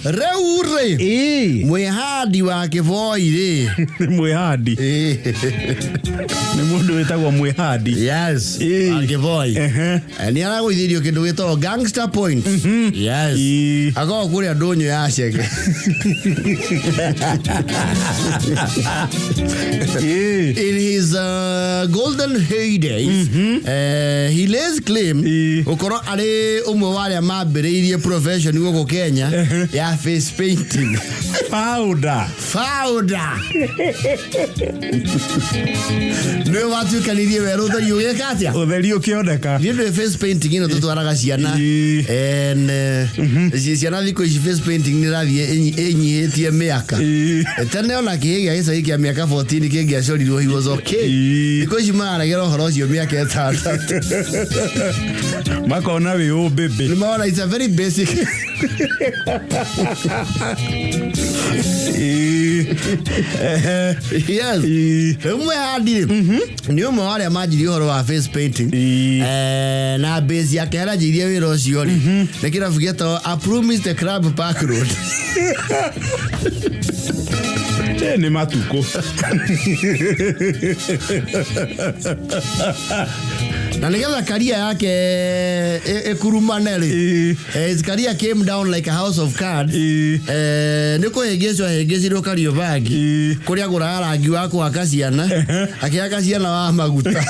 Reure. Mwehadi wa Kivoi ri. Mwehadi. Ni mundu wetagwo Mwehadi. Yes. Wa Kivoi. Ni aragwithirio kindu gitagwo Gangster Point. Yes. Ago kuria ndonyo ya Chege. In his golden heydays, he lays claim ukoro ari umwe wale mambiriirie profession guko Kenya ya face painting. Fauda. Nwe watu kanirie weru utheri ugekatia. Utheri ukioneka. Ndio face painting ino tutwaraga ciana. And ciana thiko ici face painting ni rathie enyihitie miaka. Tene ona kigia isa iki ya miaka 14 kigia corirwo he was okay. Because you maragera horo ucio miaka 3. Makona we o bebe. Nimona it's a very basic. Yes. Mwehadi ni umwe wale amajiri horo wa face painting. Na base yake era jirie wira ucio ri. Na kirabu geto I promise the Crab Park Road. Ni matuko. Na nigetha career yake ekurumane ri. His career came down like a house of cards. Niko hegecirwo Kariobangi kuria agura rangi wa kuhaka ciana akiaka ciana wa maguta.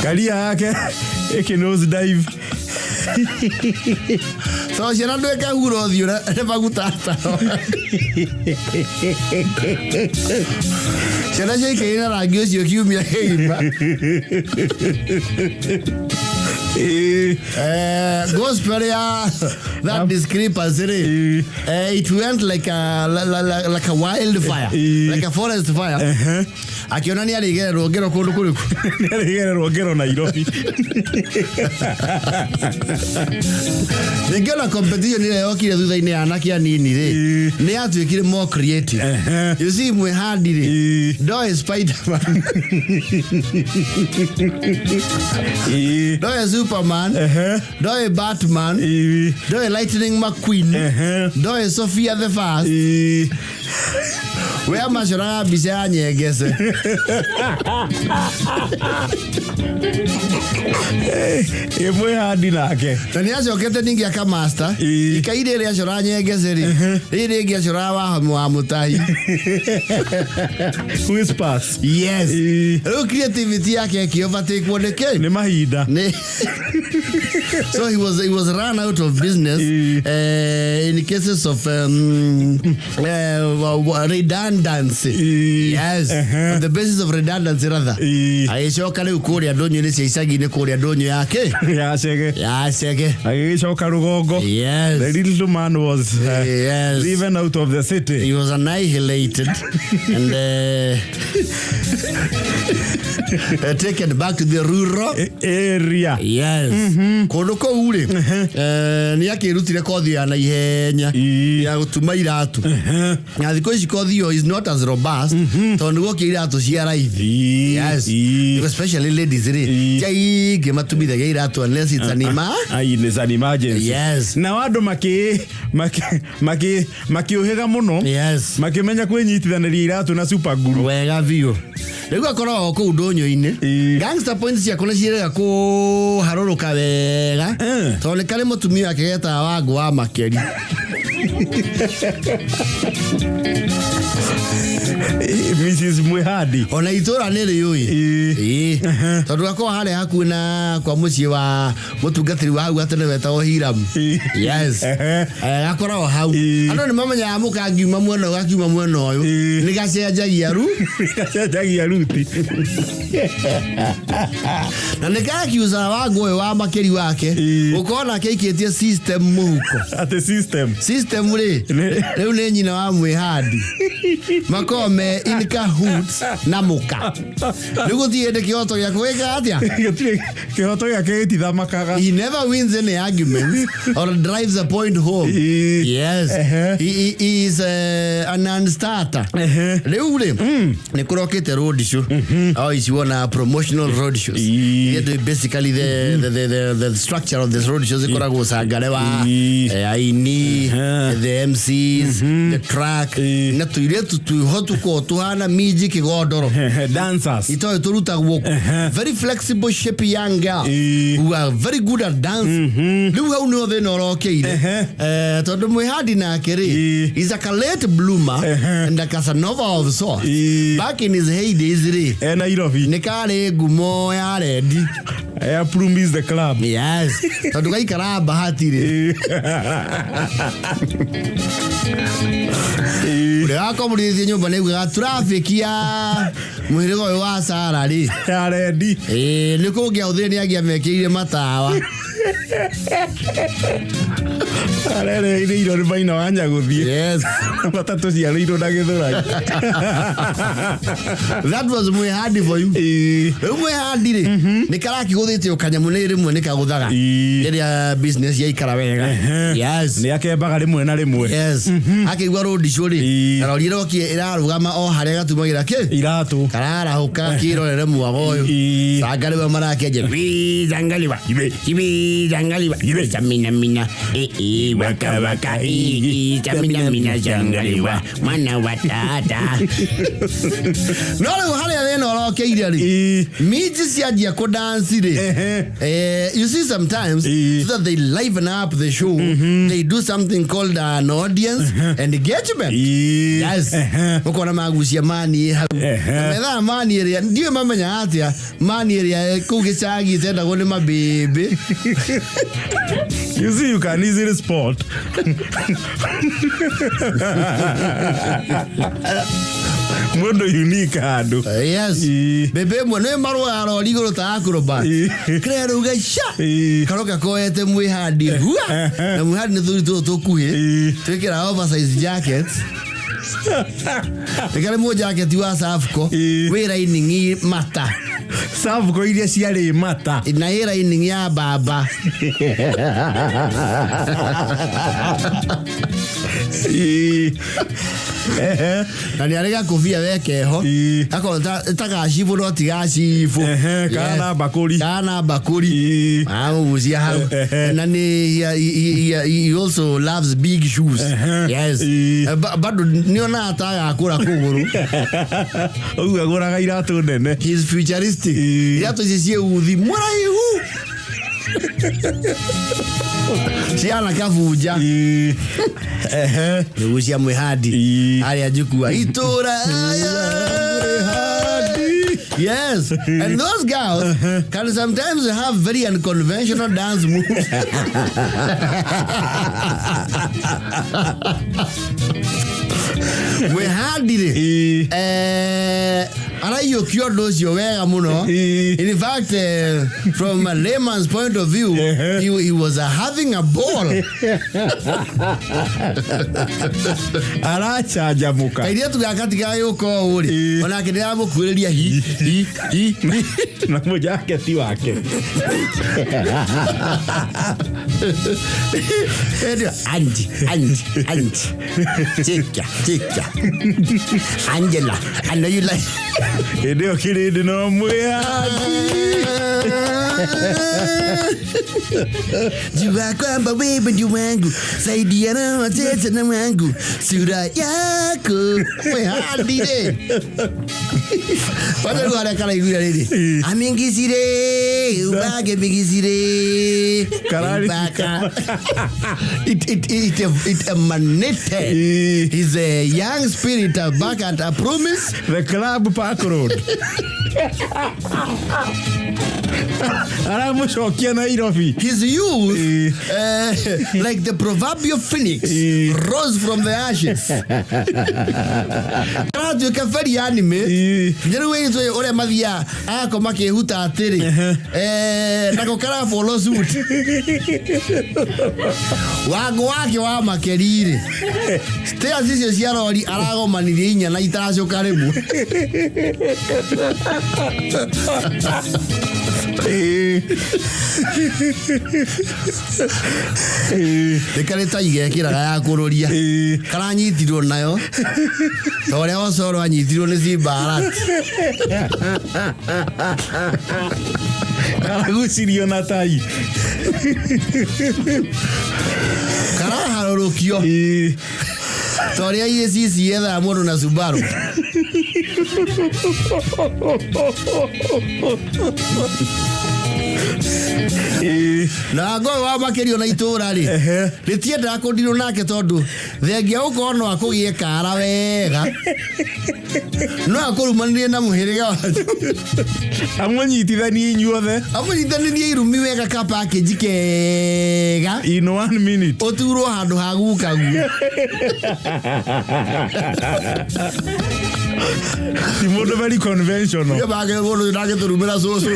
Career yake nose dive. So ciana ndweka huro thio ne maguta ata. Ciana ciaikaire rangi ucio kiumia kĩgima. Gospel ya that discrepancy it went like a wildfire, like a forest fire. Akiona ni aligererwo ngero kundu kuriku. Ni aligererwo ngero Nairobi. Ngero competition ile yokire thutha-ini anake anini ri ni atuikire more creative. You see Mwehadi ri do Spider-Man. Do Superman, do Batman, do Lightning McQueen, do Sophia the First. We amashora bisha nyegese. Mwehadi nake. Tani acokete ningi aka master. Ikaire ile acora nyegese ri. Ile ingi acora wa Mutahi. Whispers. Yes. Creativity yake kiovate kuoneke. Ni mahinda. So he was run out of business in cases of redundancy. Yes. On the basis of redundancy rather. Aishoka le ukuria ndonyo ni ciacagi ni kuria ndonyo yake. Ya Chege. Aishoka Rugongo. Yes. The little man was driven out of the city. He was annihilated and taken back to the rural area. Yes. Kono ko ure. Ni akirutire kothi ya na ihenya ya gutuma iratu. Na thiko ici kothi is not as robust. Tondu go kiratu cia raithi. Yes. Especially ladies ri. Jai ke matumithagia iratu unless it's an emergency. Yes. Na wado makiuhiga muno. Yes. Makimenya kwenyitithaniria iratu na super glue. Wega vio. Lego akora ko ndonyo-ini. Gangster Point cia kona cirega ku haroroka wega. Tone kale mutumia wake geta wangu wa makeri. Mrs. Mwehadi. Ona itora nere yui. Tondu akwa hale haku na kwa mucie wa mutungatiri wa hau atene wetagwo Hiram. Yes. Akora o hau. Ano ni mamenya amuka ngiuma mwena wa kiuma mwena uyu. Ni gacenjagia ru. Gacenjagia ruti. Na nika kiuza wangu uyu wa makeri wake. Ukona keikitie system muhuko. Ate System ri. Riu ni nyina wa Mwehadi. Makome in cahoots na muka. Nigo tiende kioto ya kuweka atia. Kioto ya keti da makaga. He never wins any arguments or drives a point home. Yes. He is a non-starter. Leule. Ni kurokete road show. Oh, is you wanna promotional road shows. Basically the structure of this road shows ikora gusangalewa aini the MCs the track na tuire tu hotu ko tuhana miji kigodoro dancers ito turuta woko very flexible shape young girl who are very good at dance lu how no they no rokeire to mwe hadi na kere is a late bloomer and a Casanova of sorts back in his heydays Nairobi nikare gumo ya ready Plum is the club. Yes. Tondu gaikara bahati ri. Ura ko muri nyumba ne gwa traffic ya mwirigo wa sara ri. Ready. Niko gya utheni agia mekeire matawa. Arere ire iro baina wanya guthie. Yes. Matatu cia iro na githura. That was muy hard for you. Muy hard ri. Nikaraki guthite ukanyamu ne rimwe nikaguthaga. Ria business ya ikara wega. Yes. Ni akembaga rimwe na rimwe. Yes. Akigwa road show ri. Na roriro ki irarugama o haria gatumagira ki? Iratu. Karara huka kirorere mwago uyu. Sagaliwa marakeje. Wi zangaliwa. Ibi zangaliwa. Ibi mina. Waka waka mina zangaliwa. Mana watata. No haria reno rokeire ri. Miji siajia ko dance ri. You see sometimes so that they liven up the show, they do something called an audience engagement. Yes. Ukona magusia mani mera mani area ndio mamanya atia mani area kugicagi tenda gone mabebe. You see you can easily spot. Mundo unique ando. Yes. Bebe mwana marwa aro ligoro ta akroba. Krero gasha. Karoka koete mwe hadi. Na mwe hadi nthuri to kuhe. Twekera oversize jackets. Tekare mo jacket wa Safco. Wera iningi mata. Safco iria ciarĩ mata. Na era iningi ya baba. Na ni arega kofia wekeho akonta tagashifu no tigashifu kana bakuri uzia hau na ni he also loves big shoes. Yes. Bado niona ataga akura kuguru ugu aguraga iratu nene. He's futuristic. Iratu cicie uthi muraihu siana kavuja Nugusia mwehadi Aria jukua Itura Yes. And those girls can sometimes have very unconventional dance moves. We had it. You cured those you were muno. In fact, from a layman's point of view, he was having a ball. Aracha jamuka. Kaidia tu katika yoko uri. Ona kidea mo kuelia hi. Na moja yake ti wake. Andy. Chica. Angela, I know you like. Ndio kile no Jua kwamba wewe ndio wangu, saidiana watete na wangu, sura yako mwehadire. Wale wale kala igura lidi. Amingisire, ubage mingisire. Baka. It emanated. He's a young spirit back at a promise. The club Park Road. His youth, like the proverbial phoenix, rose from the ashes. You can very anime. Jero we to ore mathia ako makehuta atiri. Nako kara follow suit. Wago wake wa makerire. Stairs icio cia rori arago manirie inya na itaracoka rimu. Dekareta igekiraga ya kururia karanyitirwo nayo toria osoro anyitirwo ni Simbarati Gucirio na tai karaharurukio toria yesisi yetha mundu na Subaru na ngo wa makerio na itura ri ritienda kundirwo nake tondu thengia uko no akugie kara wega no akurumanirie na muhiriga wanyu amonyitithanie inyuothe amonyitithanie irumi wega ka package kega in 1 minute oturwo handu ha gukagu ti mundu very conventional ye bage mundu ndage turumira soso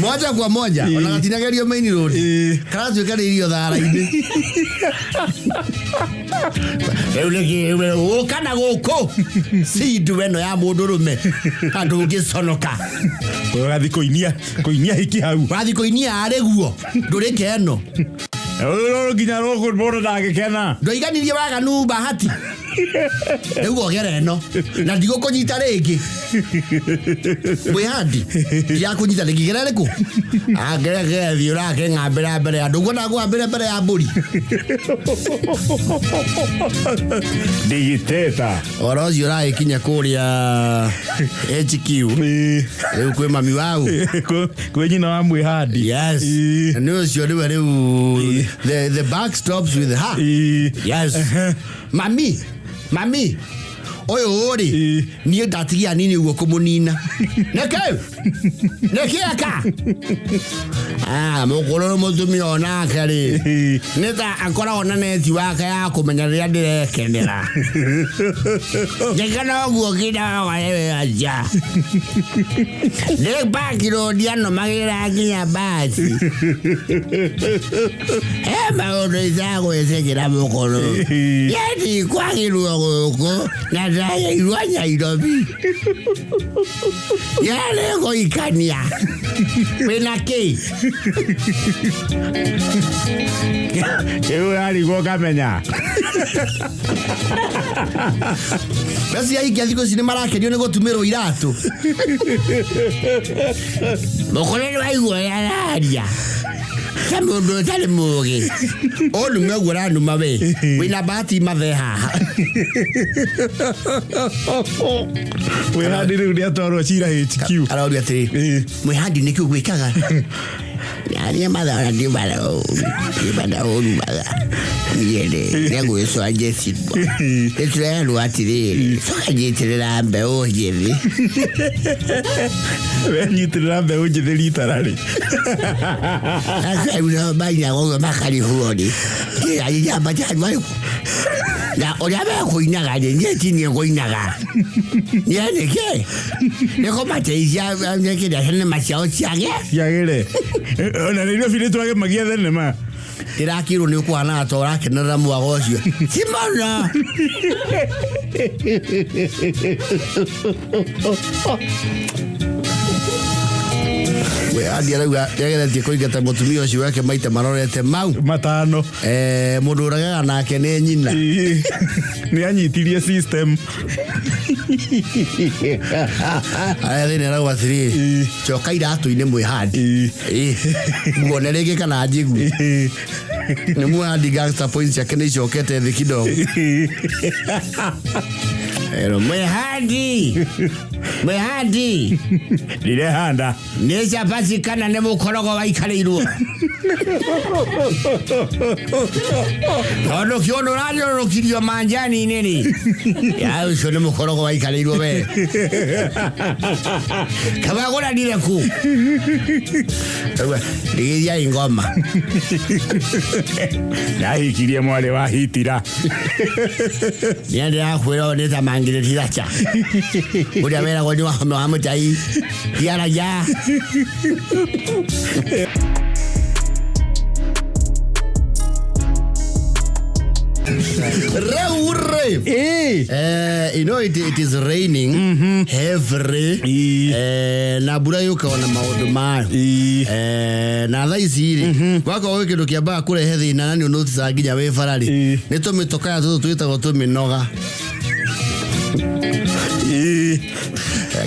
moja kwa moja ona gatinagerio main road kana tuika irio thara-ini euleke ukana guko si duweno ya mundu rume andu ngiconoka gathi koinia hiki hau gathi koinia areguo ndurike eno nginya roko mundu ndagikena ndoiganirie waganu bahati Ego gereno na digo konyita rege mwihandi ya konyita rege gerere ko agere viura ke ngabera bere adugo na go abere bere aburi digiteta orozi ora ikinya kuria HQ eu kwe mami wao kwe nyina wa mwihandi yes no sio ni the back stops with her yes Mami oyo ori ni ndatigia nini ugo kumunina neke aka mukoro mutumi ona kare neta akora ona neti wake ya kumenya ria ndirekenera ngekana ugo kida wae aja ndire bakiro diano magira nginya basi maondo izago esekira mukoro yeti kwagirwo guko na daya irwanya irobi yale go ikania penake ewe ari go kamenya basi ya ikiathiko cine marakenio ni gutumirwo iratu mukorere waigua yararia Samu ndo tale mugi onu megura ndu mawe wina bahati mathe haha mwihandi riu ni atwarwo cira HQ arauria atiri mwihandi niki ugwikaga ya madha ndi bala onu bala yele nego eso ajesi etrelo atiri soka jitirira mbe ojevi wenyitirira mbe ojevi litarari asa una baina go makali huoni ya ya bacha na oriabe kuinaga njeti ni kuinaga yene ke ne koma teisia ngeke da hene machao chiage yagere ona ndio file twage magia thene ma irakiro ni kwana atora kenera mwago ucio simona we adiara yageretie kuigata mutumia ucio wake maita marorete mau matano mundu uraga nake ni nyina ni anyitirie system aya thine ra wathiri choka iratu ine mwihandi muone rege kana njigu ni mwihandi gangster points yake ni chokete thi kidogo ero mwihandi ndirehanda nesa basi kana ne mukorogo waikarirwo ono kiono radio rokirio manjani nini ya uso ne mukorogo waikarirwo we kaba gora direku ndigia ingoma nahikirie mwale wa hitira niende akwira oneta mangire tiracha uria mera goni wa hamutai yara ya Reure Dave. You know it is raining heavily. Na bura yuka wana maundu mayo. Na thaa ici gwaka we kindu kiamba kurehe thina na ni notice nginya we farari. Ni tumitoka ya tutu twitagwo tuminoga.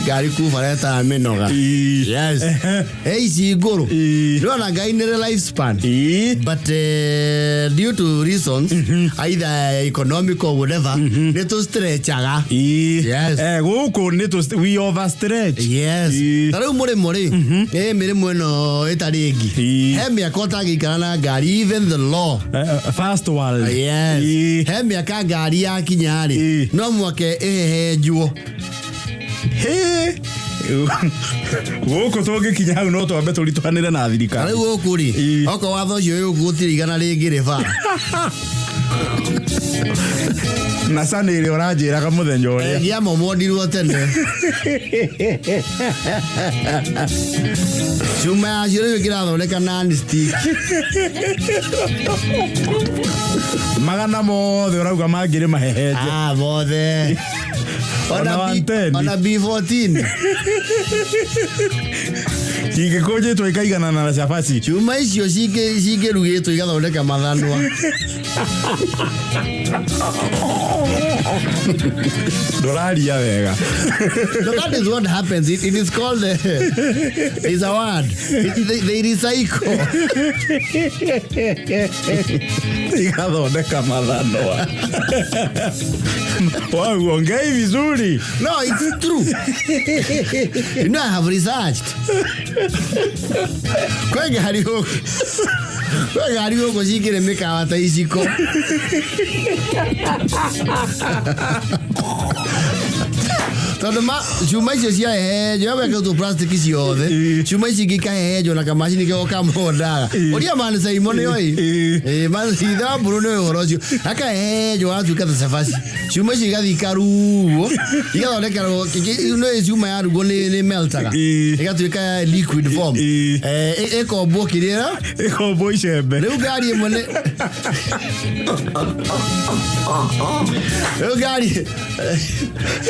Gari kufareta minoga. Yes. Hey siguru. No na guy nere lifespan. But due to reasons either economic or whatever, need to stretch aga. Yes. We overstretch. Yes. Tara more mere mweno etarigi. He me akota gikana gari even the law. First world. Yes. He me aka gari ya kinyari. No mwake juo. Goko toge kinya no to abe tuli twanire na thirikari. Ari gokuri. Oko watho ucio ugutirigana ringi riba. Na sana ile oranjira ka muthenya uria. Gia momondirwo tene. Chuma ajire gira thondeka na stick. Magana mothe urauga mangire maheheje. Mothe. On a B14. Kike koje to ikaigana na safasi. Chuma icio cige rugitwo igathondeka mathanwa. Dolari ya wega. So that is what happens. It is called it's a word. They recycle. Igathondeka mathanwa. Wow, ongei vizuri. No, it's true. You know, I have researched. Kwa gari huko shikire mikawa ta isiko. Tadama chuma icio cia hejo ya weka tu plastic ciothe chuma ici gika hejo na kamashini ke okamondaga oria man Simon oi man ida Bruno horocio aka hejo atuka ta safasi chuma ici gathika ruo igathondeka no chuma ya rugo ni meltaga igatuika liquid form ekombo kirira ekombo icembe riu gari imwe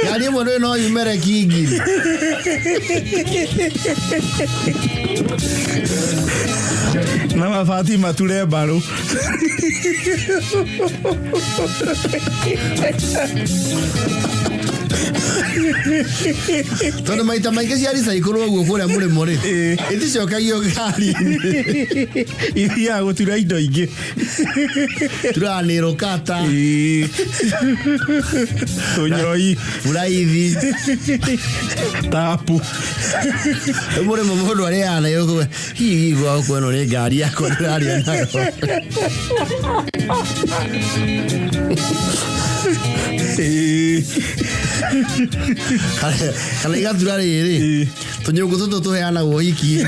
gari imwe no yumere kigiri na mabati mature mbaru Tono maita maingi ciari cycle guo kuria muri muri iticokagio gari iria gutira indo ingi turaniro kata tunyoi furaithi tapu muri mundu ari ana yoko hihi gwa kweno ni gari yako ndari nayo kana igatura riri tunyugu tutu tuheana woiki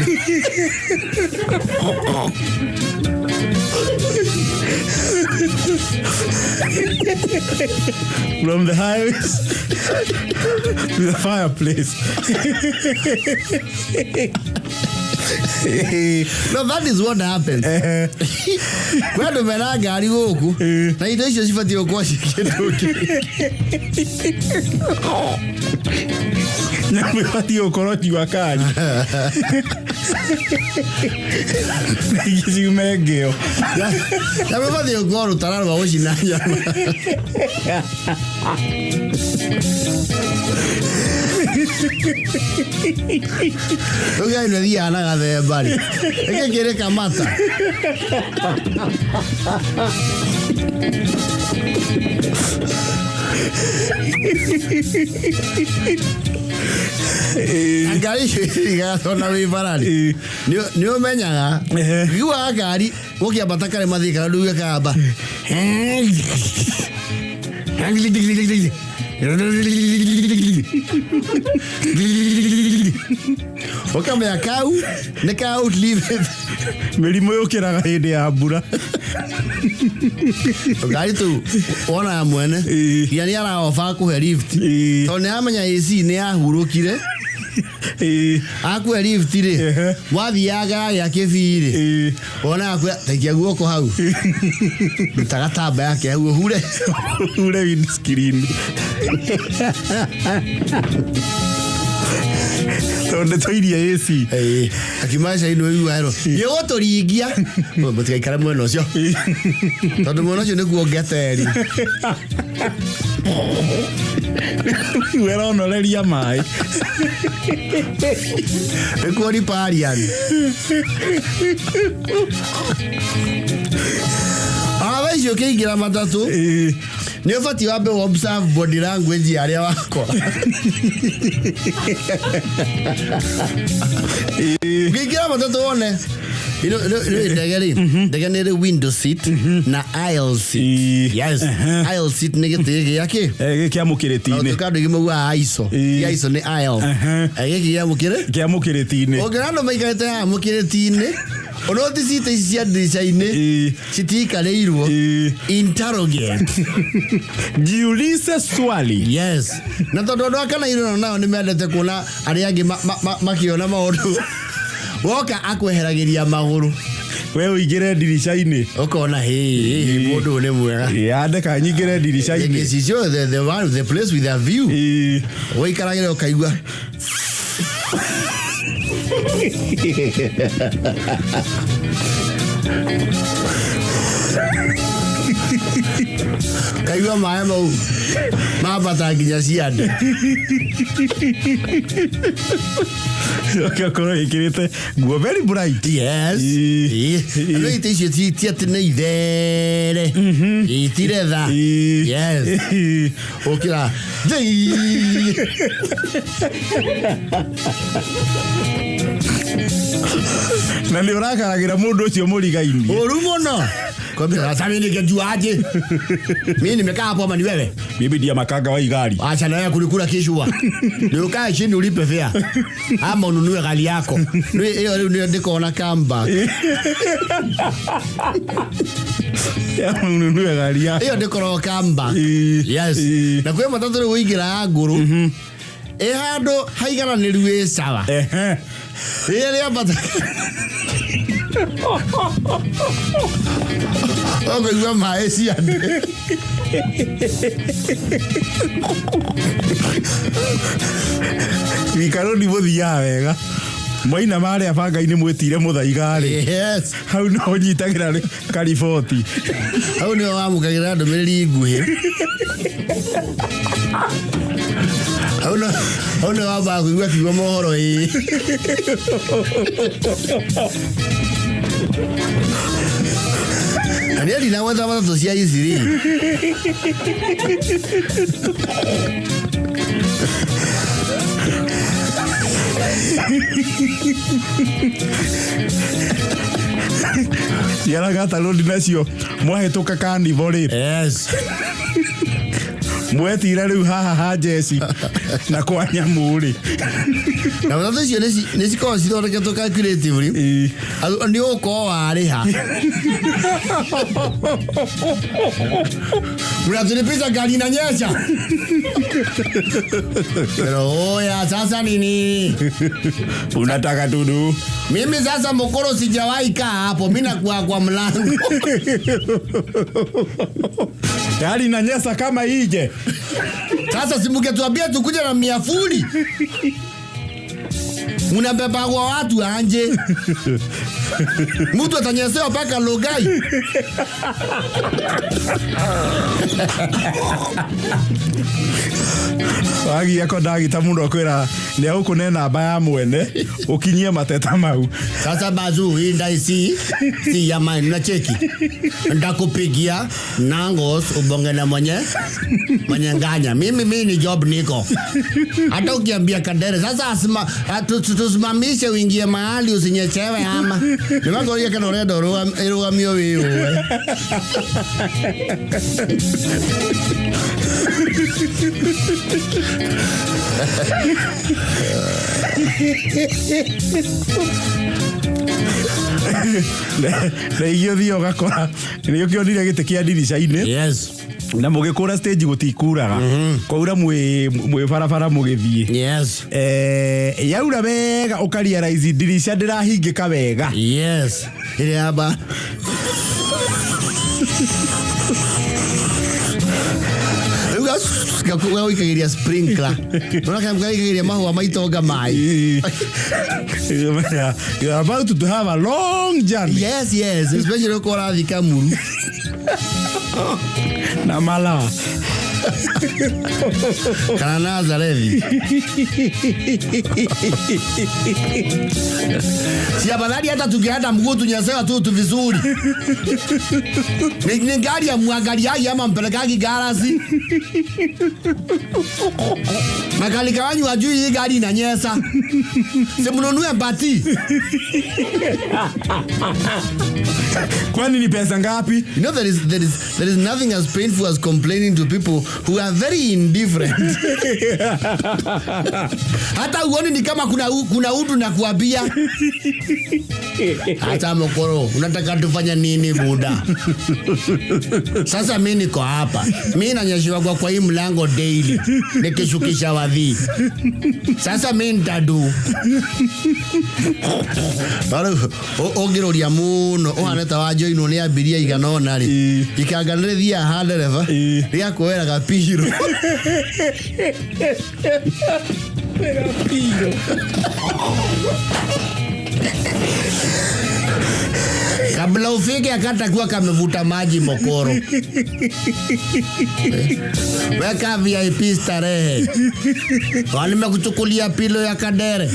from the highways to the fireplace. No, that is what happens. Kwendo mena gari goku na indo icio cibati okwa cikinduki na mwati okoroti wa kani igizimegeo na mwati okoro tararwa ucina nyama Oga ino dia na gathembari. Eke kire kamata. Gari shiga tona wi barari. Ni umenyaga. Giwa gari ukiambata kare mathika nduga kamba. Okamenya kau ne kau live mirimo yukiraga hindi ya mbura gari tu ona mwene yani ara ofa ku lift to ne amenya AC ne ahurukire akwe lift ri wathiaga ya kibiri ona akwe taikia guoko hau tagatamba yake hau hure windscreen tonde toiria AC akimasha ino yuaro yegotoringia mutikaikara mwena ucio tondu mwena ucio niguo ngeteri wera onoreria mai ekuo ni parian awecio kiingira matatu ni ufati wambe observe body language ya aria wakora kiingira matatu one ndege nä window seat na aisle seat. Yes, aisle seat nä gä tä gä akä kä amå kä rä tinä kandå gä maua aiso aiso nä aisle gä kä kä amå kä rä tinä å ngä randå maikarä te amå kä rä tinä onoti citä ici cia ndica-inä citiikarä irwo interrogate jiulize swali. Yes, na tondå andå akana irå nao nä mendete kuona arä angä makiona maå woka akweheragĩria magũrũ we uingire ndirisha-inĩ ukona mũndũ nĩ mwega yandeka nyingire ndirisha-inĩ gĩcicio the place with a view ũikaragĩra ũkaigua kaigua maĩ mau mambata nginya ciande okorwo ĩkĩrĩte nguo very bright. Yes, no ite icio ti atĩ nĩ ithere itire tha. Yes, ũkĩra na nĩ ũrakaragĩra mũndũ ũcio mũriga-inĩ ũru mũno. Sasa mimi ningejuaje? Mimi nimekaa hapo ama ni wewe? Mimi ndiye makanga wa gari. Acha na wewe kulikula kishua. Ni ukae chini ulipe fare. Ama ununue gari yako. Hiyo ndio ndiko na kamba. Ya ununue gari yako. Hiyo ndiko na kamba. Yes. Na kwa matatu ni uingira nguru. Hando haigana ni ruwe sawa. Ile yapata. Ogo maesi ande. Wikaro ni muthia wega. Mwaina mare abanga-inĩ mwĩtire mũthaiga-rĩ. Yes. Hau no ũnyitagĩra kariboti. Hau nĩho wamũkagĩra ndũmĩrĩri nguhĩ. Hau nĩho wambaga kũigua kiugo mohoro Ariel na wata matatu cia ici Yara gata rodi nacio mwahetũka carnival. Yes. Mwetira rĩu haha Jesse na kwa nyamũ-rĩ. Na matatu icio nĩ cikoragwo cithondeketwo calculatively. Nĩ ũkorwo warĩha. Unatulipiza gari inanyesha. Pero oya sasa nini? Unataka tudu? Mimi sasa mokoro sijawahi kaa hapo. Mimi nakuwa kwa mlango. Gari inanyesha kama ije. Sasa simugetuambia tukuje na miafuli. Unabeba kwa watu anje. Mtu atanyesewa paka logai. Wagi yako ndagita mundo kwira ni ukune namba ya mwene ukinyie mateta mau. Sasa bazu hii ndai si ya mine na cheki. Ndakupigia nangos ubonge na mwenye nganya. Mimi ni job niko. Hata ukiambia Kadere sasa tusimamishe uingie mahali usinyechewe ama. Nimango yake kana uredo rugamio wewe. Na iyo thio gakora nĩ ũkĩonire gĩtĩ kĩa ndirica-inĩ. Yes. na mugikura stage gutikuraga kwaura mwe barabara mugithie Yes. Yaura wega ukarealize dirisha ndirahingika wega. Yes. Ile haba. Kakua ikagiria sprinkler. Nona ikagiria mahua maitonga mai. You are about to have a long journey. Yes, especially kwa rathi Kamuru. Na mala. Kana Nazarethi. Si afadhali hata tukienda mguu tunyasewa tu vizuri. Ni gari ya mwangaliaji ama mpelekaji garasi. Makalika wanyu wajui hii gari inanyesa. Simununue bati. Kwani ni pesa ngapi? You know there is nothing as painful as complaining to people who are very indifferent. Hata uone ni kama kuna utu na kuambia. Hata mokoro, unataka tufanya nini buda? Sasa mimi niko hapa. Mimi nanyeshiwa kwa hii mlango daily. Nikishukisha wadhi. Sasa mimi nitadu. Bado ogiroria muno ohaneta wajo ino ni abiria iganona ri. Ikaganirithia ha dereva. Ria kuera gapiro. Kabla ufike akatakuwa kamevuta maji mokoro. Weka VIP starehe. Nimekuchukulia pilo ya Kadere.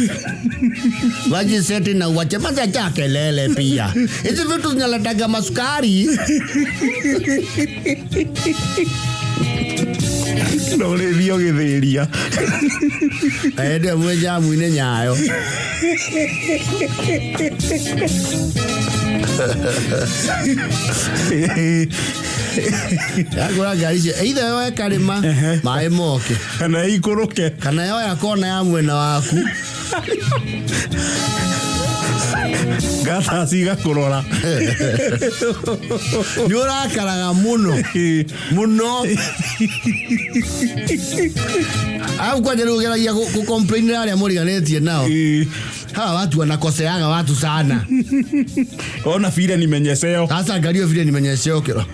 Waji seti na uwache maza cha kelele pia. Hizi vitu zinaletaga masukari. Nole rio githiria. Ede mweja mwine nyayo. Agora gari either yo karima mai moke kana ikuruke kana yo yakona ya mwena waku gata siga kurora ni urakaraga muno au kwa jero geragia ku complain aria muriganetie nao hawa watu wanakoseaga watu sana. Ona vile nimenyeseo sasa angalia vile nimenyeseo kero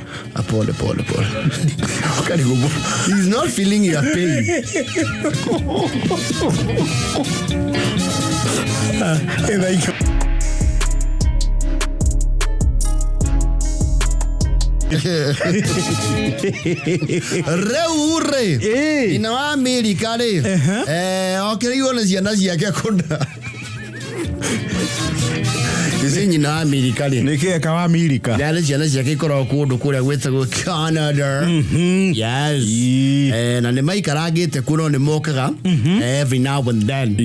pole okari gugu he's not feeling your pain. Reure ina wa Amerika ri okiriwo na ciana ciake kunda Izinyi na Amerika ri nike ka wa Amerika ya ciana ciake ikoro kundu kuria gwetagwo Canada. Yes. Na ni maikaragite kuno ni mokaga every now and then.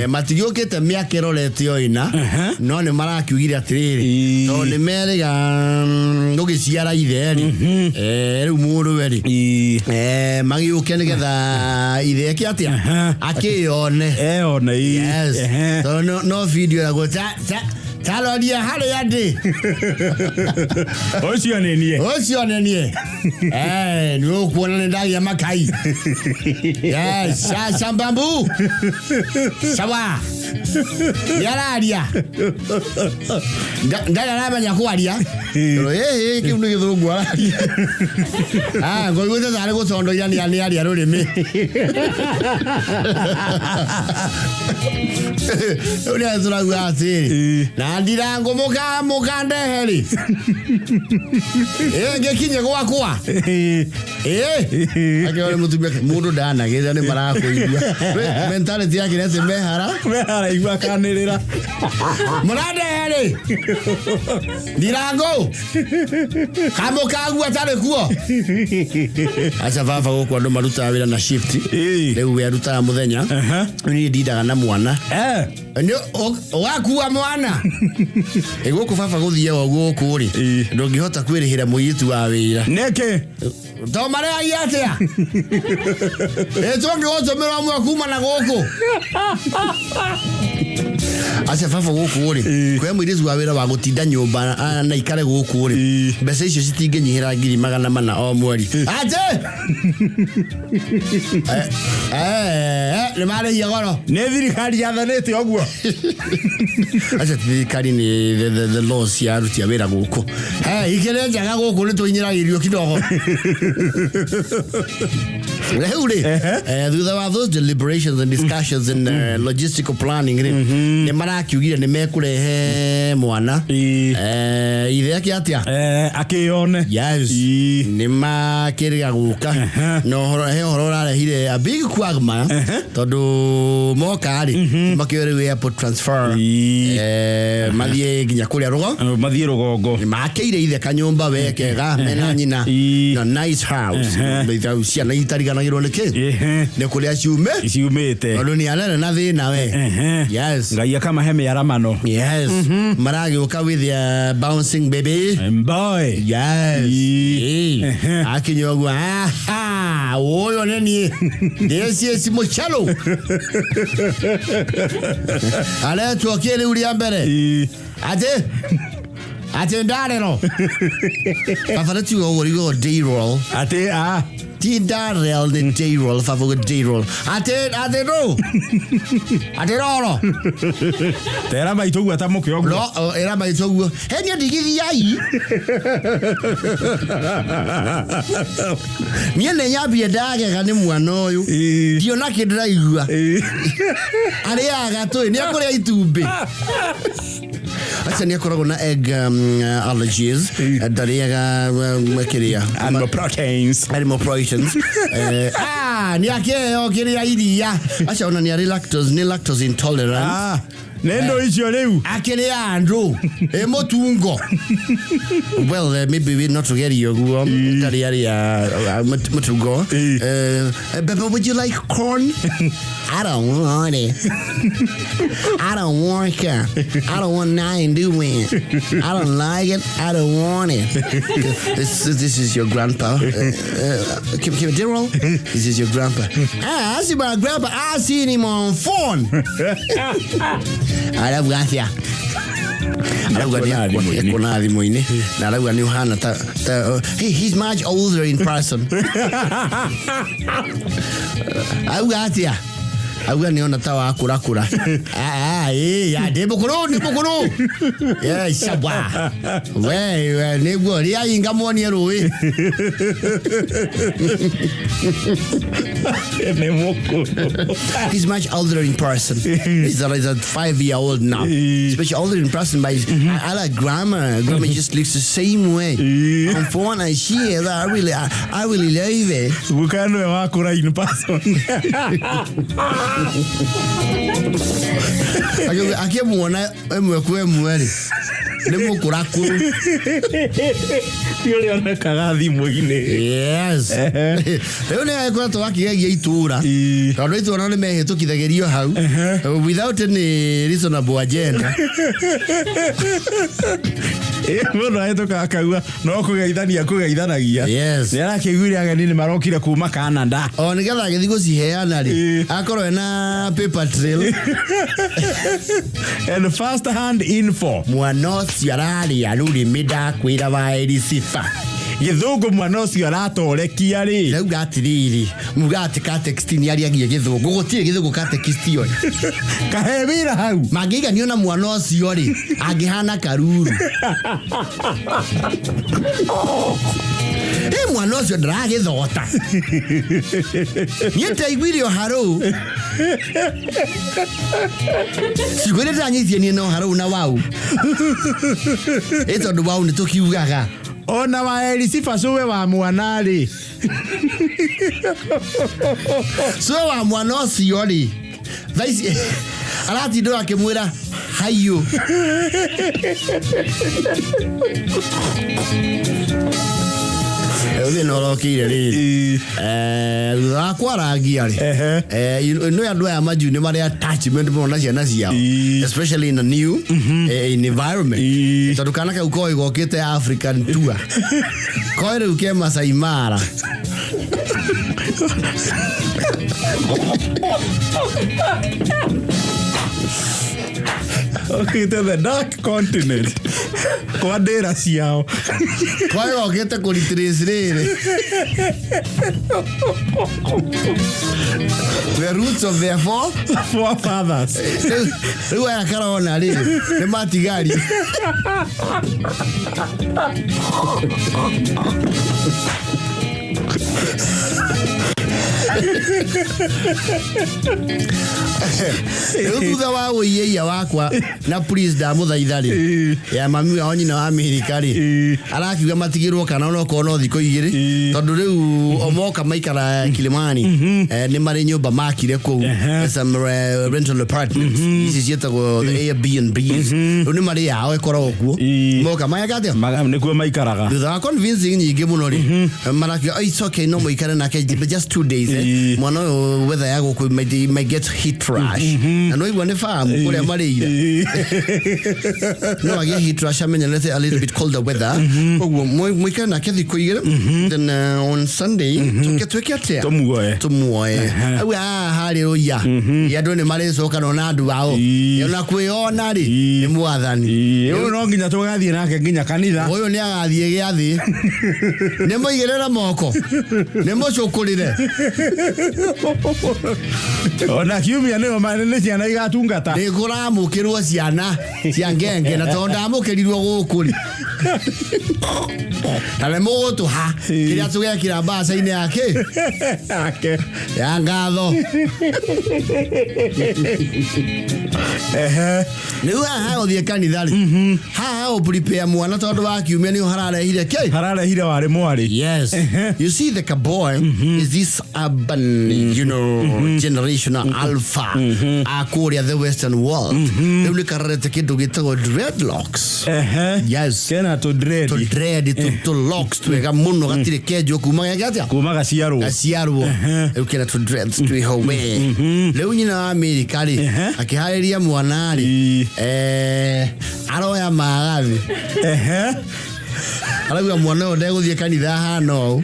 Matigiokite miaka iroretio ina no ni marakiugire atiriri to ni meriga ngogiciara itheri riu mundu weri magiuke nigetha ithe ake atia akione ona yes to no video ya go talodia hale yade Ocio nenie ni ukuona ndagi ya makai yes shambambu sawa yararia ndala nabanya kwaria kiundu githungu araria ngoigwete zare gucondo yani aria rurimi uria zuragu atiri na ndirango mukandeheri ngekinye gwakwa akiore mutumia mundu ndana githa ni marakuigua mentality yake nese mehara igua kanirira murandeheri ndirango kamukagu atare kuo acha baba guku andu maruta wira na shift riu we aruta muthenya ni ndidaga na mwana ni wakua mwana guku baba guthie guku ri ndungihota kwirihira muyitu wa wira neke to mare ayatea tonge otomera mwa kuma na guku acha baba gũkũ rĩ kwa mũirĩtu wa wĩra wa gũtinda nyũmba na ikare gũkũ rĩ mbeca icio citingĩnyihĩra 400,000 o mweri aje nĩ marĩhia goro nĩ thirikari yathanĩte ũguo acha thirikari nĩ the laws ya aruti a wĩra gũkũ ikĩrĩ njaga gũkũ nĩ tũinyĩragĩrio kidogo rĩu rĩ thutha wa those deliberations and discussions and logistical planning nĩ marakiugire nĩ mekũrehe mwana ithe yake atia akĩone yes nĩ makĩrĩga gũka no he horo rarehire a big quagmire tondũ moka rĩ makĩore airport transfer mathiĩ nginya kũrĩa rũgongo nĩ makĩire ithe kanyũmba wekega mena nyina na nice house thau ciana itariganagĩrwo nĩ kĩ nĩ kũrĩa ciumĩte tondũ nĩ anene na thĩna we yes ngai akamahe mĩaramano yes maragĩũka with their bouncing baby boy yes akinywa guo ũyũ nĩ niĩ this mũchalo aletwo kĩrĩu rĩa mbere ate ndarero babarati ũgũrigo day roll ti ndarel the day roll favor day roll ate roro tera maitũguo ta mũkĩoguo no era maitũguo henia ndigithiai niĩ nĩ nyambire ndagega nĩ mwana ũyũ ndiona kĩndũ ndĩraigua arĩaga tũĩ nĩ akũrĩa itumbĩ acha nĩ akoragwo na egg allergies ndarĩaga makĩria animal proteins nĩ akĩheo kĩrĩa iria acha ona nĩ lactose intolerant nendo icio rĩu akĩrĩa andũ mũtungo well maybe we not together guo ndari ya mũtungo Baba, would you like corn? I don't want it. I don't want it. I don't want nothing to do with it. I don't like it. I don't want it. This is your grandpa. Kim General, this is your grandpa. I see my grandpa. I seen him on phone. Arauga atia arauga ni kuna thimũ-inĩ na arauga nĩ ũhana ta he's much older in person arauga atia auga nĩ ona ta wa kũrakũra ya ndĩ mũkũrũ shabwa we nĩguo rĩa inga muonie rũĩ he's much older in person he's a 5-year-old now especially older in person but I like grandma just looks the same way on phone and she I really love it bukano wa kũra in person akĩmuona ĩmwe kwa ĩmwe rĩ nĩ mũkũrakũrũ yule onekaga thimũ-inĩ yes rĩu nĩ agĩkoretwo akĩgegia itũũra tondũ itũũra nĩ mehĩtũkithagĩrio hau without any reasonable agenda mũndũ ahĩtũka akauga no kũgeithanagia nĩ arakĩiguire ageni nĩ marokire kuma Canada o nĩgetha agĩthiĩ gũciheana rĩ akorwo ena paper trail and first hand info mwana ũcio ararĩa rũrĩmĩ ndakwĩra wa Elisifa gĩthũngũ mwana ũcio aratorekia rĩ rauga atirĩrĩ muga atĩ kateksti nĩ ariagia gĩthũngũ gũtirĩ gĩthũngũ kateksti ĩyo kahe wĩra hau mangĩiganio na mwana ũcio rĩ angĩhana karuru mwana ũcio ndaragĩthota niĩ ndaiguire ũharũ cigũire ndanyitie niĩ na ũharũ na wau tondũ wau nĩ tũkiugaga ona wa Elisifa suwe wa mwana rĩ suwe wa mwana ũcio rĩ thaici aratindwo akĩmwĩra hayũ Ũthĩ no rokire rĩ thutha kwarangia rĩ nĩ andũ aya manju nĩ marĩ attachment mũno na ciana ciao especially in a new environment tondũ kana kau koĩ gokĩte African tour koĩ rĩu ke Masai Mara Okite the dark continent. Kwa dera ciao. Kwa hiyo okite kuritrace riri. The roots of their forefathers. Riu aya karona riri ni matigari. Thutha wa ũiya wakwa na please ndamũthaitha ya mami wao nyina wa Amerika arakiuga matigirwo kana ona kono thiko igiri tondu riu omoka maikara Kilimani ni mari nyumba makire ku some rental apartments ici cietagwo Airbnb riu ni mari yao ikoragwo kuo moka mayagate nikuo maikaraga thutha wa convincing nyingi muno ri marakiuga it's okay no muikare nake just 2 days mwana weather yago ku might get heat rash and we want to farm kule marira no age heat rash amenya let's a little bit colder weather we can kethi kuigire then on Sunday tuketweketea tumuoe awu hari roya yado ne mare soka no nadu wao yona kuiona ri ni mwathani yo no nginya tugathie nake nginya kanitha uyu ni agathie giathi ne moigirera moko ne mocukurire ona kiumia niyo manene ciana igatungata ni kuramukirwo ciana cia ngenge na tonda mukirirwo gukuri tale moto ha kiria tugekira mbasa-ini yake ya ngatho niu haha uthie kanitha ri haha u prepare mwana tondu wa kiumia ni hararehire wari mwari yes you see the boy is this urban generational alpha akuria the western world they will karete kidu gitagwo dreadlocks yes kena to dread to locks twega muno gatire kejo kuma gaciarwo ukena to dreads to howe leo nyina wa Amerika ri akihariria mwana ri aroya magathi araugwa mwana ndeguthie kanitha hano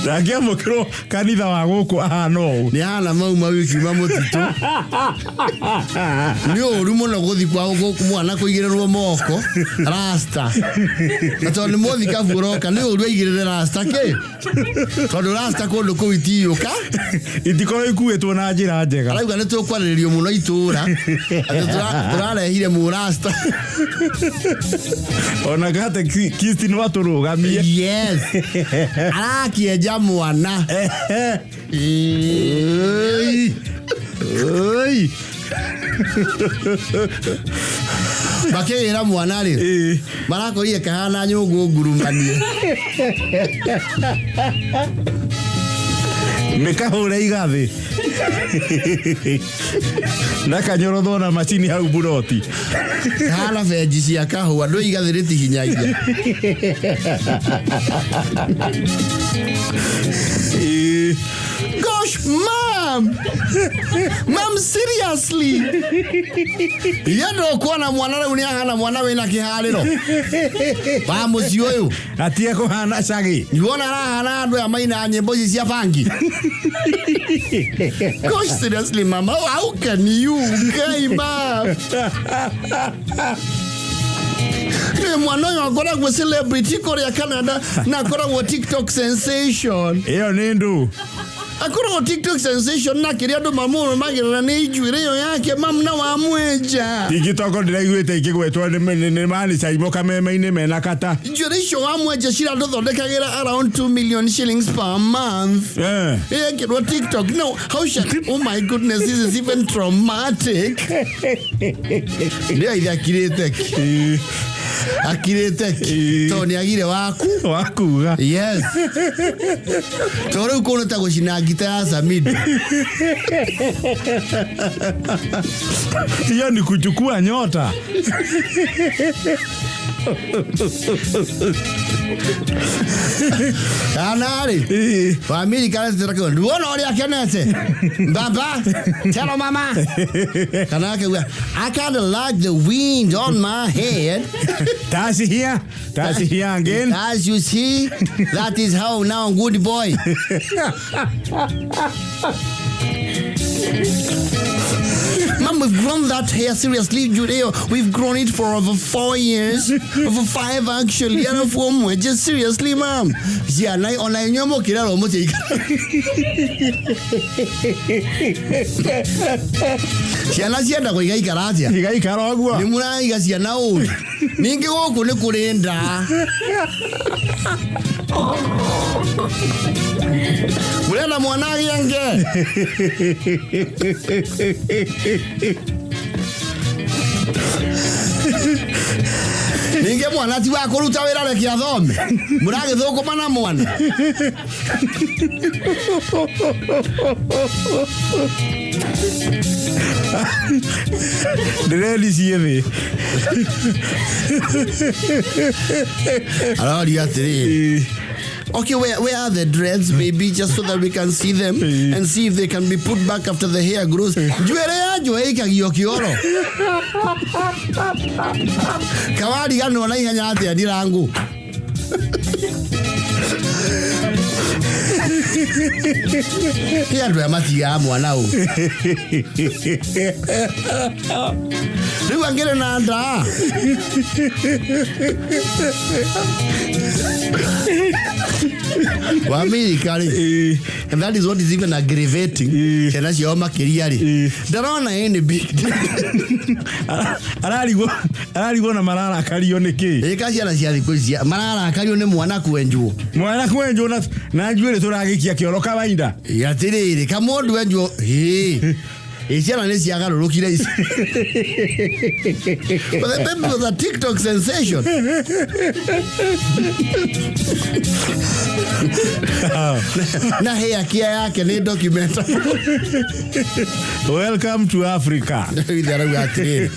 ndakiamukirwo kanitha wa guku hano ni hana mauma wiki mamutitu ni uru muno guthi kwa guku mwana kuigirerwo moko rasta na tondu mothi kaburoka ni uru igirere rasta ke tondu rasta kundu kuitiyuka itiko ikuitwo na njira njega araugwa ni tukwariririo muno itura turarehire mu rasta ona gate kisti no aturugamie yes arakienja mwana bakira mwana ri barakorie kahana nyungu ngurumanie mekahore igathi na kanyorodho na machini hau buroti hala veji cia kahua ndo igathiriti hinyagia gosh mom seriously yendo kuona mwana leo ni hana mwana wena kihariro ba muci uyu atie ko hana cagi yuona hana andu ya maina nyimbo cia bangi gosh seriously mama how can you mom ni mwana yo akoragwo celebrity Korea Canada na akoragwo TikTok sensation iyo ni ndu akoragwo TikTok sensation na kiria andu mamuru magirana ni ijuire yo yake mamna wa mweja TikTok ndiraiguite ikigwetwo ni mani caimo kameme-ini mena kata ijuire icio wa mweja cira nduthondekagira around 2 million shillings per month kirwa TikTok no how should oh my goodness this is even traumatic ndio idakirete akirete toni agire wakuga yes tore ukono ta gucina gita ya Samido hiyo ni kuchukua nyota Kanari family kana zitaka nduona ori akenete baba tell mama kana ke I kind of like the wind on my head that's here again as you see that is how now good boy Mom, we've grown that hair seriously, Judeo. We've grown it for over 4 years. Over 5 actually. Just seriously, Mom. Yeah, online nyomo kila romo chika. Siana sienda kwa igai karatia. Igai karogwa. Ni muna iga siana o. Ninge goku ne kurenda. Mulena mwana yange. Ninge mwana ti wa kuruta wira reki athome. Murage thukuma na mwana. Direli sieve. Okay, where are the dreads, baby? Just so that we can see them and see if they can be put back after the hair grows. Kawadi gano na ihenya atia dirangu. Kia ndo ya matiga mwana u. Riu angere na anda. Wamiri and that is what is even aggravating. Kena si oma kiriari. Darona any big. Ararigo na marara kario niki. Kasi ana cia thikũ ici. Marara kario ni mwana kwenjwo. Mwana kwenjwo na njuire turagikia kioro kawaida. Yatiriri kamundu wenjwo. Isiana nesi agarurukire isi. But the baby was a TikTok sensation. Na hair kia yake ni documentary. Welcome to Africa. Ndara gwatiriri.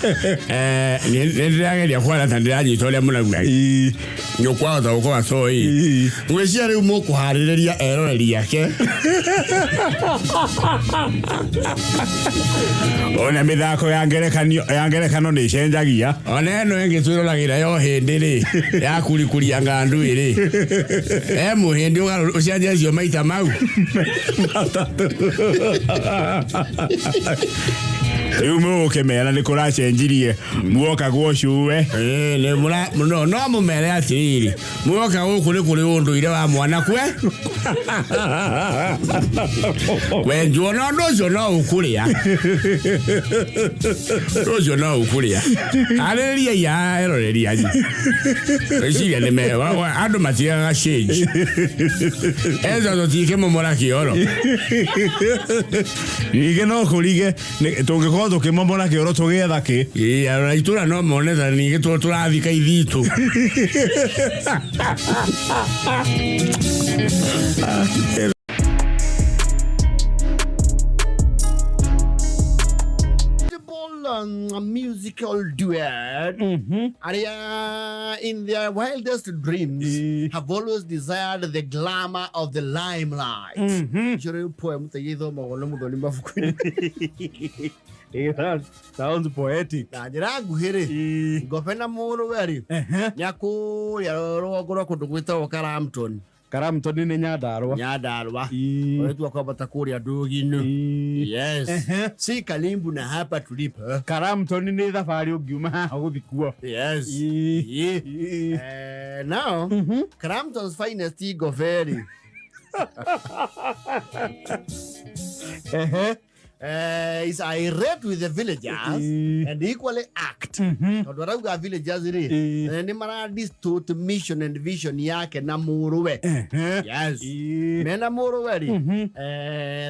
Ndirage kwa tandiraji tole muna gwa. Nyokwa za uko asoi. Ngweshia ri mu kuhariria eroreri yake. Ona mithako ya ngerekano ni cenjagia. Ona eno ingi twirolagira yo hindi ri ya kurikuria ngandu iri. Muhindi ucenjia cio maita mau. Umu kemera ni kuracenjirie muoka gwocuwe. Ne mura no mumere atiri. Muoka guku ni kuri unduire wa mwana kwe. Wenjwo no ndocio no ukuria. Ndocio no ukuria. Areria ya eroreria aji. Eciria ni mewa andu matigaga change. Ezo totike momora kioro. Ige no kurige tungiko tukimomora kioro tugetha ki. Ara itura no monetha ni turathika ithitu. A musical duet. Aria in their wildest dreams have always desired the glamour of the limelight. Jure poem tayido magono mudoni mafukuni. Sounds poetic. Najira guhire. Gofena muru weri. Nyaku ya rogoro kundugwita Okaramton. Karamton ni Nyandarua. Nyandarua. Wetu kwa batakuria dogino. Yes. Si Kalimbu na hapa tulipo. Karamton ni thafari ugiuma guthikuo. Yes. Now, Karamton's finest ego very. Is irate with the villagers and equally act. Odwaraga villagers ri ni mara distort mission and vision yake na muruwe. Yes. Mena muruwe ri.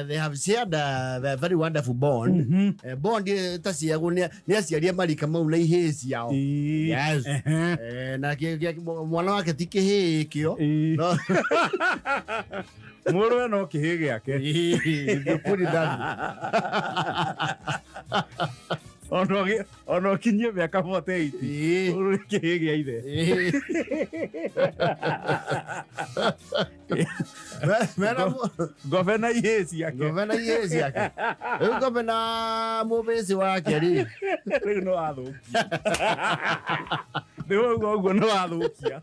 They have shared a very wonderful bond. Bond tasia gunia ni aciaria marika mau na ihezi yao. Yes. Na mwana wake tike kio. No. Muruwe no kihege yake. Put it down. Ono kinye miaka 48. Uru kihege ide. Governor yesi yake. Governor yesi yake. Governor mubesi wake ri. No athukia. Ndio go no athukia.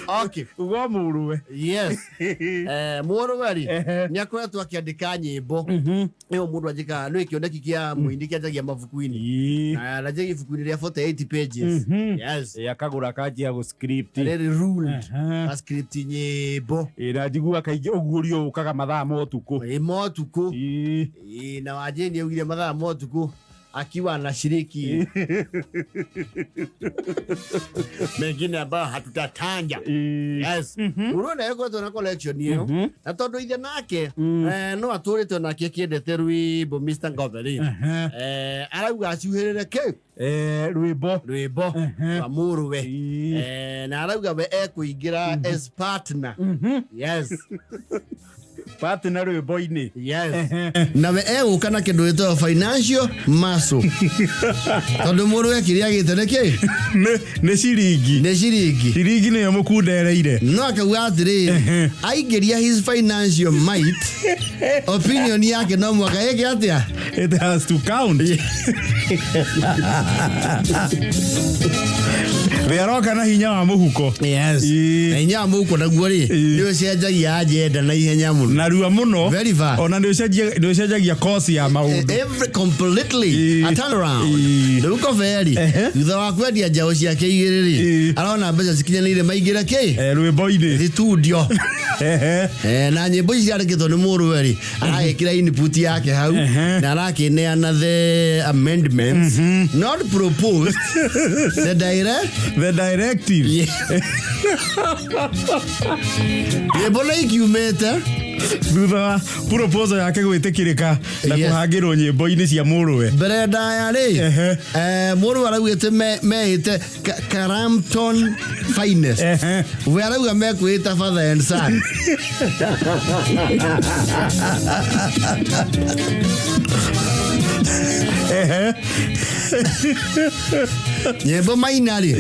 Okay. Ugo muruwe. Yes. Muruwe niakoretwo akiandika nyimbo. Eo mundu ajika no ikioneki kia muindi kia jagia mavukuini. Na naje ivukuini ria 48 pages. Yes. Yakagura kaji ya script. Very ruled. A script nyimbo. Na jigua kaije ugurio ukaga mathaa motuko. Motuko. Na wajeni ugire mathaa motuko. Akiwa anashiriki mengine ambayo hatutatanja. Yes. Unaona yuko tuna collection hiyo. Na tondu ithe nake no aturite nake kiendete rwimbo Mr. Ngotheri. Arauga acuhirire ki rwimbo wa Muruwe. Na arauga we ekuingira as partner. Yes. Partner rwimbo-ini. Yes. Na we egukana kindu gitwa financial muscle. Tondu Muruwe kiria giteneke ne ciringi. Ciringi niyo mukundereire. No akauga atiri aingiria his financial might. Opinion yake no mwaka yake atia. It has to count. Wearoka na hinya wa muhuko. Yes. Na hinya wa muhuko naguo ri ndio cenjagia agenda na ihenya muno. Na ruwa muno. Very fast. Ona ndio cenjagia course ya maundu. Every completely a turn around. Ndio uko very. Thutha wa kwendia njao ciake igiriri. Arona mbeca cikinyanire maingira ki? Rwimbo-ini. Studio. Na nyimbo ici ciandikitwo ni Muruwe ri aragikira input yake hau na arakineana the amendments not proposed the directive. Nyimbo na ikiumete thutha wa proposal yake gwitikirika na kuhangirwo nyimbo-ini cia Muruwe. Mbere ndaya ri Muruwe araugite mehite Crampton finest. We arauga mekwita father and son. Nyimbo mainari.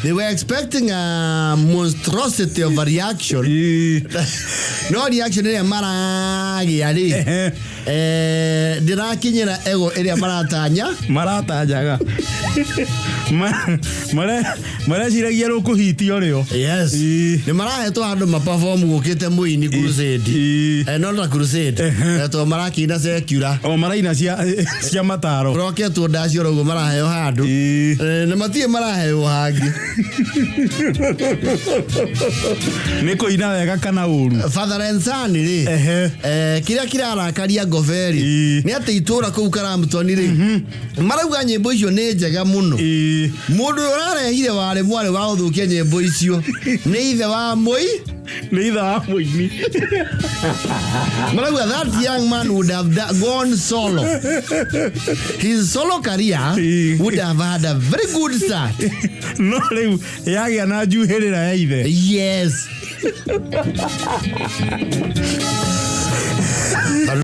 They were expecting a monstrosity of a reaction. No reaction ĩrĩa maragia ri ndirakinyira ego ĩrĩa maratanyaga maraciragia rũkũhitio rĩo. Yes. Nĩ marahetwo andũ maperform gũkĩte Mũini crusade. No na crusade to marakina secular. O maraina cia mataro. Roketwo ndacio rũgo maraheo handũ. Nĩ matie maraheo hangi. Nĩ kũina wega kana ũru. Father and son ri kiria kirarakaria Ngotheri nĩ atĩ itura kũu Crampton ri marauga nyĩmbo icio nĩ njega mũno. Mũndũ ũrarehire warĩ mwarĩ wa gũthũkia nyĩmbo icio nĩ ithe wa Mũini. Marauga that young man would have gone solo. His solo career would have had a very good start. No rĩu yagĩa na njuhĩrĩra ya ithe. Yes.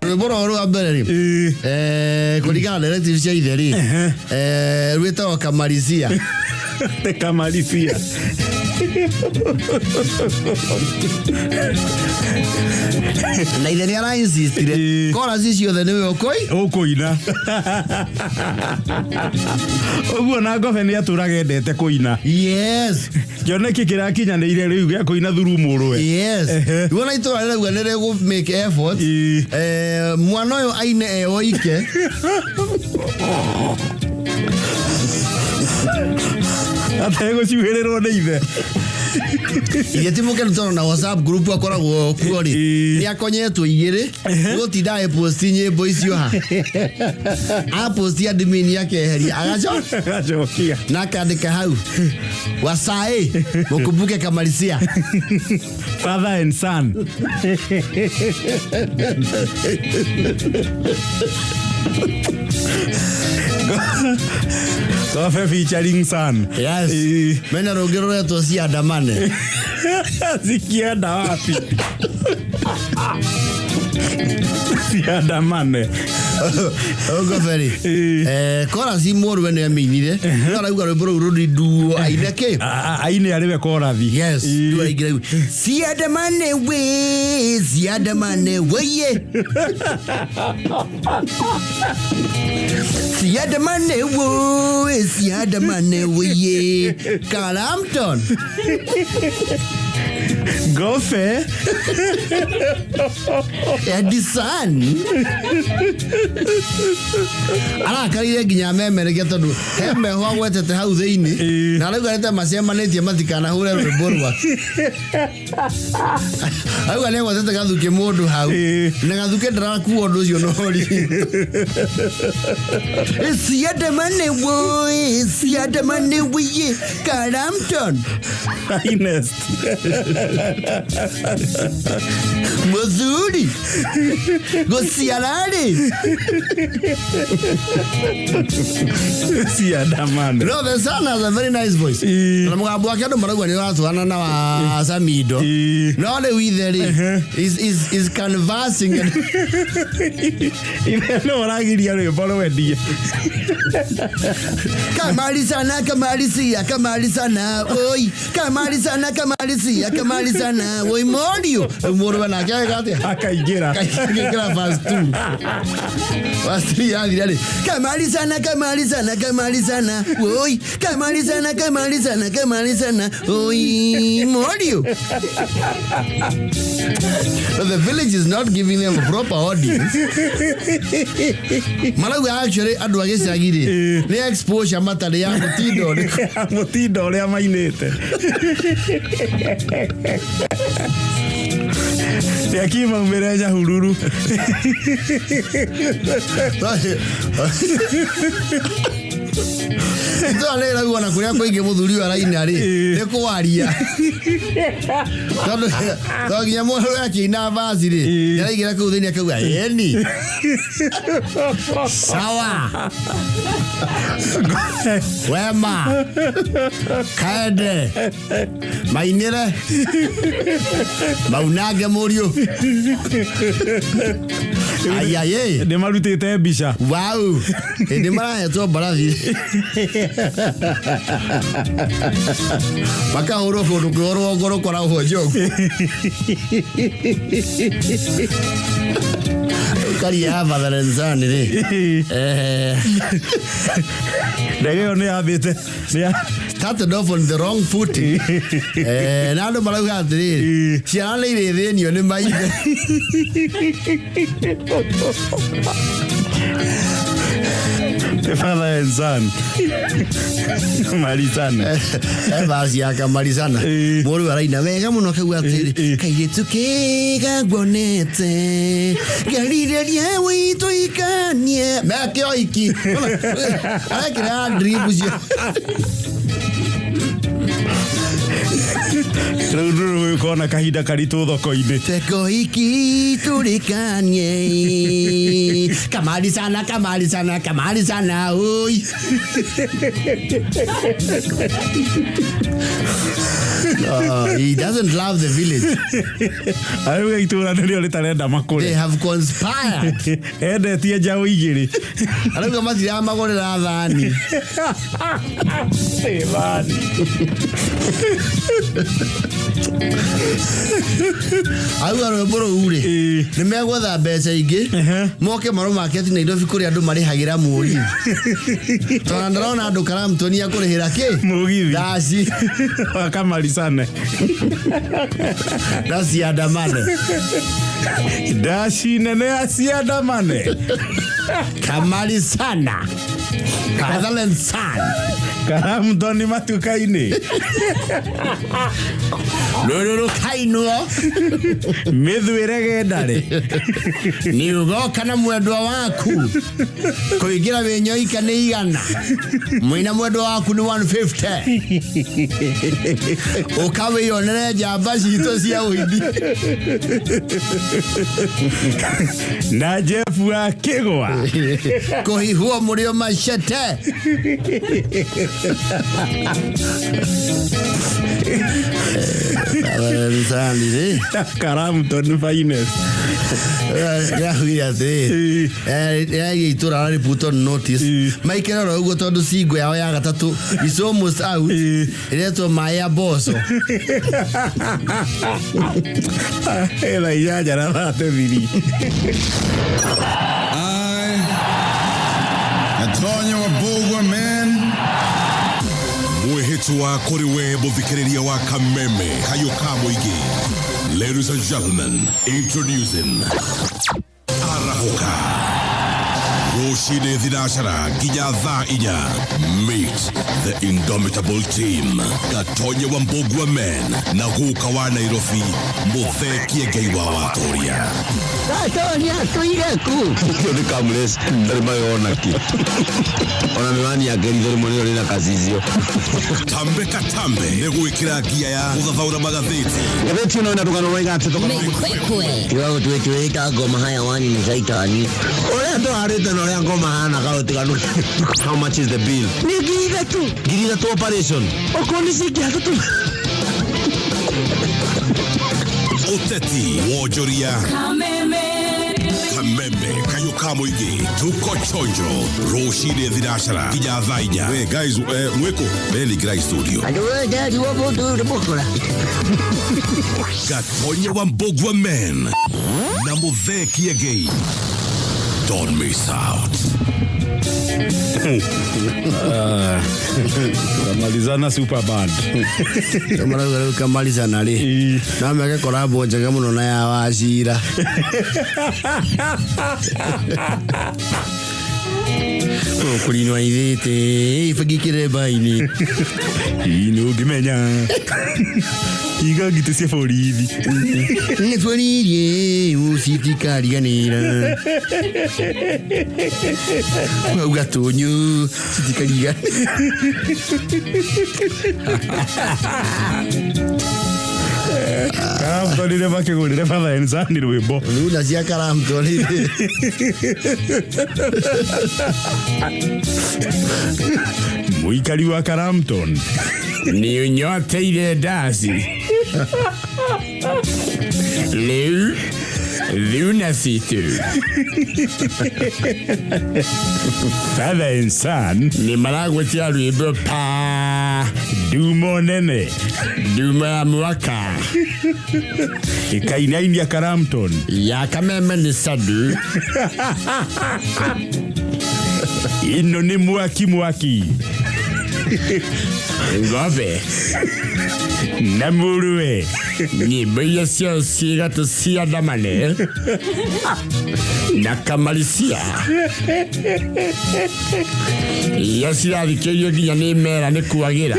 Rwĩmbo rwa mbere ri kũringana na directive cia ithe ri rwĩtagwo Kamarisia. Kamarisia. Na ithe nĩ ara-insistire chorus ciothe nĩwe ũkũina. Ũguo na Ngobe nĩ atũraga endete kũina. Yes. Kĩoneki kĩrakinyanĩire rĩu gĩa kũina through Muruwe. Yes. Wona itũra rĩrauga nĩ rĩgũ make effort mwana ũyũ aine oike. Ategũciuhĩrĩrwo nĩ ithe. Ithe ti mũkenu tondũ na WhatsApp group akoragwo kuo ri nĩ akonyetwo igĩrĩ gũtinda post nyĩmbo icio ha post admin akeheria agacokia na akandĩka hau Wasai mũkumbuke Kamarisia father and son. Ngobe featuring son. Yes. Mena rũngĩ rũretwo ciandamane. Zikienda wapi? Ciandamane. Ogo feri. Kora si moru wene ya minire. Nara uga rwimbo rũu rũrindu aine ke. Aine ariwe korathi. Yes. Dua igire. Ciandamane we. Ciandamane we ye. Ciandamane we. Ciandamane we ye. Carampton. Go fair. Edison. Ala kari nginya memereke tondu heme ho gwetete hau thiini na rĩu garete macemanĩtie matikana hũre rwĩmbo rwa au gane gwetete gathuke mũndũ hau na gathuke ndarakuo ũndũ ũcio nori Ciandamane woye Carampton Finest. Mozuri Gosialari Ciandamane. No, the son has a very nice voice. Na mugambo wake andu marauga ni watwana na wa Samido. No le we there is conversing. No ragiria rwimbo rwendie. Kamali sana oi kamali sana oi morio moro na kaya gate akaingira fast 2 fast 3 yani kamali sana oi kamali sana oi morio. So the village is not giving them a proper audience. Malawi actually adu agecagire ni exposure matari ya mutindo uria mainite ni akima umereja hururu Ito alera guana kuria koige muthuri wa raina ri ni kwaria tondu nginya mwana yake ina vazi ri yaraigira kuu thini akauga yeni sawa wema kaende mainire maunage murio ayaye ni marutite mbica wow ndi marahetwo mbarathi makahũrwo kũndũ kũrorwo ngoro koragwo njogu kari ya Valenzani ri ndege yo ni yambite started off on the wrong footing na andu marauga atiri ciana nĩ irĩthĩnio nĩ maithe Father and son. Marisana. Basi akamarisana. Moru araina wega muno kaugua atiri kairetu kega ngonete garireria witu ikanie meke oiki arakira drip cio Rũrũ kona kahinda karitũ thoko-inĩ teko iki turikanie kamali sana oi he doesn't love the village. Ayo itura ndio litarenda makore. They have conspired. Endetie njau igiri. Arauga mathira magorera thani. Thani. Auga rwĩmbo rũu rĩ nĩ megwetha mbeca ingĩ moke maro market Nairobi kũrĩa andũ marĩhagĩra mũri tondũ ndĩrona andũ Carampton akũrĩhĩra kĩ mũgithi ndaci akamarisane na Ciandamane ndaci nene ya Ciandamane kamarisana Fatherland son Carampton matuka-inĩ Lulu kainuo mithwire gendare ni ugoka na mwendwa waku kuingira wenyoika ni igana mwina mwendwa waku ni 150 ukawe yonere njamba citũ cia ũhindi Na Jeff wa Kigwa. Kuhihua Murio Machete. Karamuton finest. Itura ari put on notice. Maikera ro ugo tondu singo yao ya gatatu is almost out. Ireto Maya Boso. Ela ya na bate viri. Antonio Wambugua, man. Mwehetu wa koriwe muthikiriria wa Kameme Kayuka Muigi. Ladies and gentlemen, introducing Arahoka. Roshide Thidashara Ginya Tha Inya. Meet the indomitable team. Antonio Wambugua, man. Nahuka wa Nairobi. Mutheki Geiwa wa Toria. Antonio tuireku. Kio ni Kamles. Ndarimayo ki. Ona miwani ya gari ndari monero na kazizio. Tambe katambe negwikira gia ya uthathaura magatheti. Gatheti no inatokana na igate toka. Kiwango tuweka ngoma haya wani ni zaitani. Ore ndo arete no ya ngoma hana kaotikanu. How much is the bill? Ni giri tu operation. Okoni sikia tu. Oteti Wojoria Kameme Kayuka Muigi Tuko Chonjo Roshide Thidashara Ginya Tha Inya. Hey guys, mweko Beli Grai Studio. Daddy wabo do bokola. Antonio Wambugua, man. Na Mutheki again. Don't miss out. Kamalizana super band. Kamalizana li. Na meke kolabo njega muno na ya Wachira. Kulinwa ithite ifagikire baini. Ino gimenya. Iga gitese forithi. Ni forithi usitikariganira. Ugatonyo sitikariga. Karamtoni ne bakigurire father ensani rwimbo. Luna cia Karamtoni. Muikari wa Karamton. Ni unyoteire ndasi. Luna situ. Father ensan ni maragwetia rwimbo pa dumo nene duma mwaka ikainainia Karamton ya Kameme ni sadu. Ino ni mwaki Ngove Namurue nyimbo iria cio cigatu cia ndamane na kamalisia iria cirathikĩrio nginya nĩ mera nĩ kuagĩra.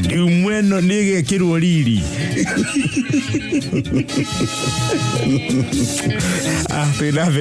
Dumweno nĩgekĩrwo riri. Twĩna